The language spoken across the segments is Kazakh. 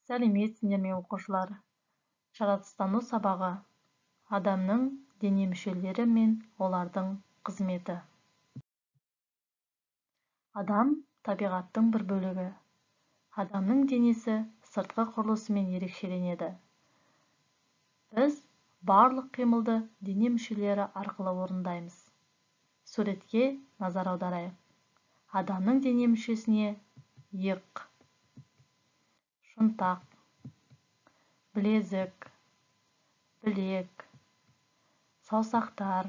Сәлеметсіңдер ме оқушылар? Жаратылыстану сабағы. Адамның дене мүшелері мен олардың қызметі. Адам табиғаттың бір бөлігі. Адамның денесі сыртқы құрылысымен ерекшеленеді. Біз барлық қимылды дене мүшелері арқылы орындаймыз. Суретке назар аударайық. Адамның дене мүшесіне иық, шынтақ, білезік, білек, саусақтар,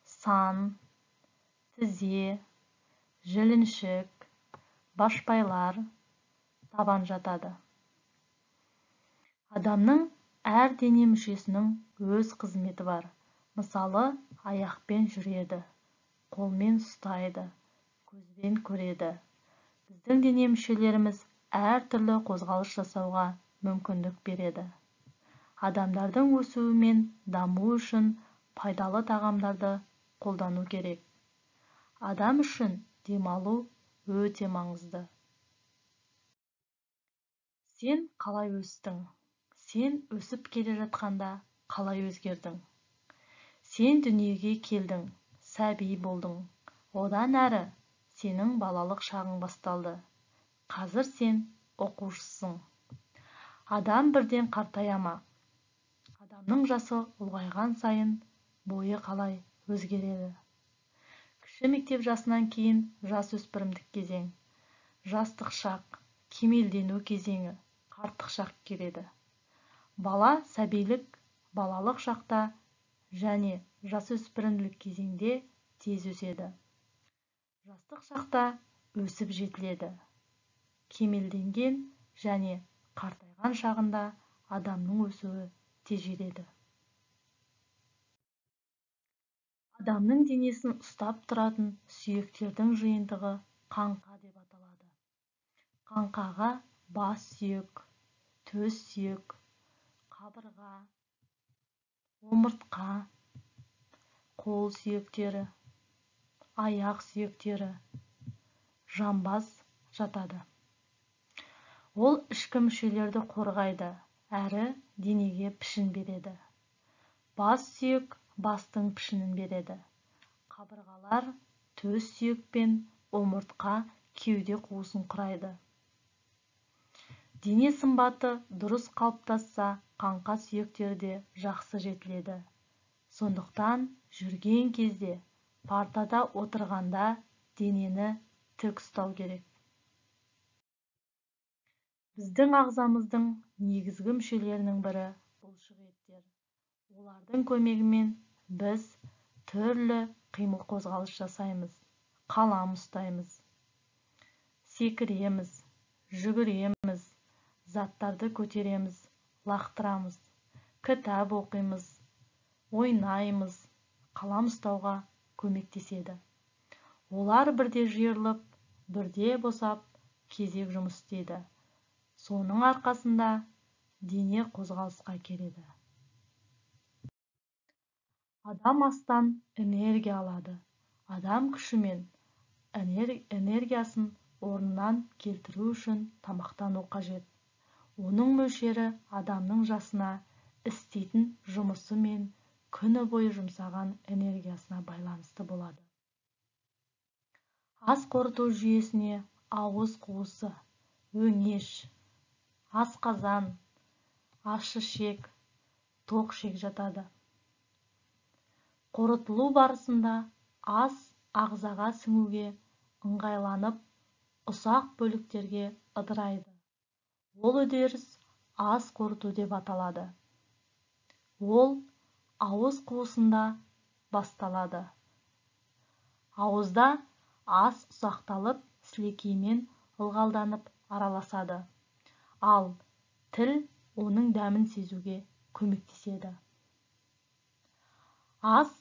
сан, тізе, жіліншік, башпайлар, табан жатады. Адамның әр дене мүшесінің өз қызметі бар. Мысалы, аяқпен жүреді, қолмен ұстайды, көзбен көреді. Біздің дене мүшелеріміз әр түрлі қозғалыс жасауға мүмкіндік береді. Адамдардың өсуі мен дамуы үшін пайдалы тағамдарды қолдану керек. Адам үшін демалу өте маңызды. Сен қалай өстің? Сен өсіп келе жатқанда қалай өзгердің? Сен дүниеге келдің, сәби болдың. Одан әрі сенің балалық шағың басталды. Қазір сен оқушысың. Адам бірден қартая ма? Адамның жасы ұлғайған сайын бойы қалай өзгереді? Кіші мектеп жасынан кейін жасөспірімдік кезең, жастық шақ, кемелдену кезеңі, қарттық шақ келеді. Бала сәбилік, балалық шақта және жасөспірімдік кезеңде тез өседі. Жастық шақта өсіп жетіледі. Кемелденген және қартайған шағында адамның өсуі тежеледі. Адамның денесін ұстап тұратын сүйектердің жиынтығы қаңқа деп аталады. Қаңқаға бас сүйек, төс сүйек, қабырға, омыртқа, қол сүйектері, аяқ сүйектері, жамбас жатады. Ол ішкі мүшелерді қорғайды, әрі денеге пішін береді. Бас сүйек бастың пішінін береді. Қабырғалар төс сүйек пен омыртқа кеуде қуысын құрайды. Дене сымбаты дұрыс қалыптасса, қаңқа сүйектері де жақсы жетіледі. Сондықтан жүрген кезде, партада отырғанда денені тік ұстау керек. Біздің ағзамыздың негізгі мүшелерінің бірі бұлшық еттер. Олардың көмегімен біз түрлі қимыл қозғалыс жасаймыз, қалам ұстаймыз, секіреміз, жүгіреміз, заттарды көтереміз, лақтырамыз, кітап оқимыз, ойнаймыз, қалам ұстауға көмектеседі. Олар бірде жиырылып, бірде босап, кезек жұмыс істейді. Соның арқасында дене қозғалысқа келеді. Адам астан энергия алады. Адам күші мен энергиясын орнынан келтіру үшін тамақтану қажет. Оның мөлшері адамның жасына, істейтін жұмысы мен күні бойы жұмсаған энергиясына байланысты болады. Ас қорыту жүйесіне ауыз қуысы, өңеш, асқазан, ащы-ішек, тоқ-ішек жатады. Қорытылу барысында ас ағзаға сіңуге ыңғайланып, ұсақ бөліктерге ыдырайды. Ол үдеріс ас қорыту деп аталады. Ол ауыз қуысында басталады. Ауызда ас ұсақталып, сілекеймен ылғалданып араласады. Ал тіл оның дәмін сезуге көмектеседі. Ас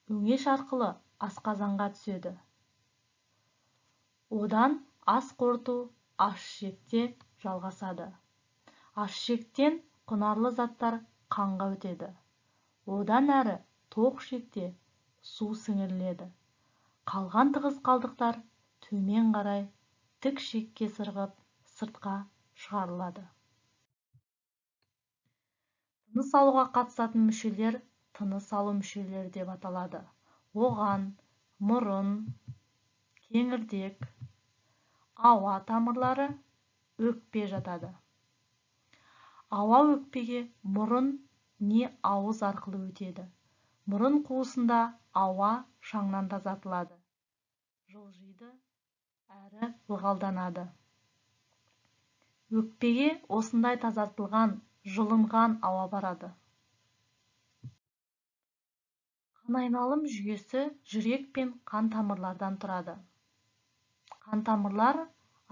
өңеш арқылы асқазанға түседі. Одан ас қорыту ащы-ішекте жалғасады. Ащы-ішектен құнарлы заттар қанға өтеді. Одан әрі тоқ-ішекте су сіңіріледі. Қалған тығыз қалдықтар төмен қарай тік ішекке сырғып, сыртқа шығарылады. Тыныс алуға қатысатын мүшелер тыныс алу мүшелері деп аталады. Оған мұрын, кеңірдек, ауа тамырлары, өкпе жатады. Ауа өкпеге мұрын не ауыз арқылы өтеді. Мұрын қуысында ауа шаңнан тазартылады, жылжиды әрі ылғалданады. Өкпеге осындай тазартылған, жылынған ауа барады. Қан айналым жүйесі жүрек пен қан тамырлардан тұрады. Қан тамырлар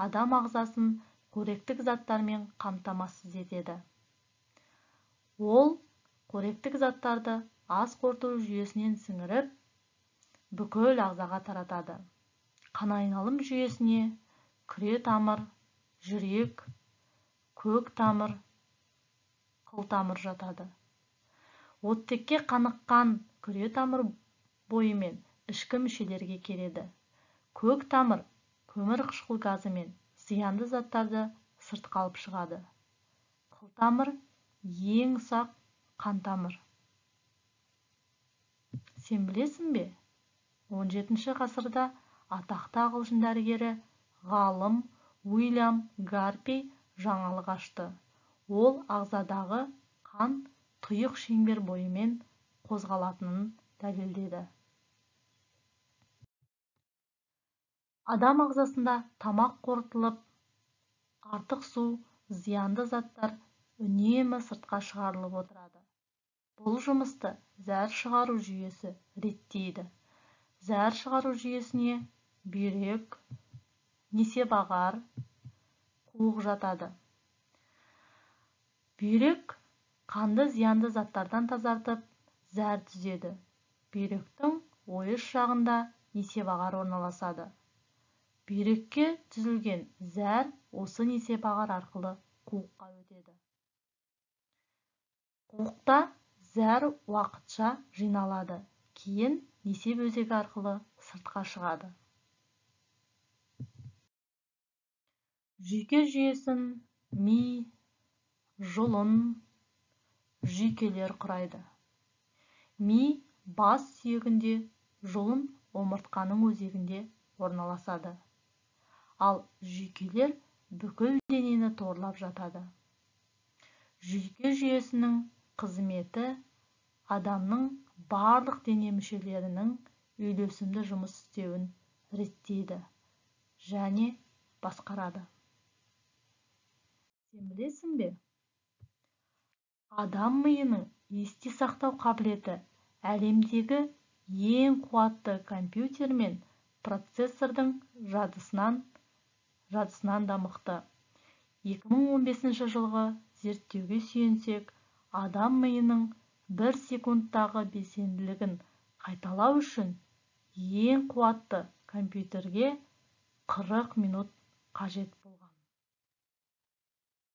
адам ағзасын қоректік заттармен қамтамасыз етеді. Ол қоректік заттарды ас қорыту жүйесінен сіңіріп, бүкіл ағзаға таратады. Қан айналым жүйесіне күре тамыр, жүрек, көк тамыр, қылтамыр жатады. Оттекке қаныққан күре тамыр бойымен ішкі мүшелерге келеді. Көк тамыр көмір қышқыл газы мен зиянды заттарды сыртқа алып шығады. Қылтамыр ең ұсақ қан тамыр. Сен білесің бе? 17 ғасырда атақты ағылшын дәрігері ғалым Уильям Гарпей жаңалық ашты. Ол ағзадағы қан тұйық шеңбер бойымен қозғалатынын дәлелдеді. Адам ағзасында тамақ қорытылып, артық су, зиянды заттар үнемі сыртқа шығарылып отырады. Бұл жұмысты зәр шығару жүйесі реттейді. Зәр шығару жүйесіне бүйрек, несепағар, қуық жатады. Бүйрек қанды зиянды заттардан тазартып, зәр түзеді. Бүйректің ойыш жағында несепағар орналасады. Бүйрекке түзілген зәр осы несепағар арқылы қуыққа өтеді. Қуықта зәр уақытша жиналады, кейін несеп өзегі арқылы сыртқа шығады. Жүйке жүйесін ми, жұлын, жүйкелер құрайды. Ми бас сүйегінде, жұлын омыртқаның өзегінде орналасады. Ал жүйкелер бүкіл денені торлап жатады. Жүйке жүйесінің қызметі адамның барлық дене мүшелерінің үйлесімді жұмыс істеуін реттейді және басқарады. Сен білесің бе? Адам миының есте сақтау қабілеті әлемдегі ең қуатты компьютер мен процессордың жадысынан да мықты. 2015 жылғы зерттеуге сүйенсек, адам миының 1 секундтағы белсенділігін қайталау үшін ең қуатты компьютерге 40 минут қажет болған.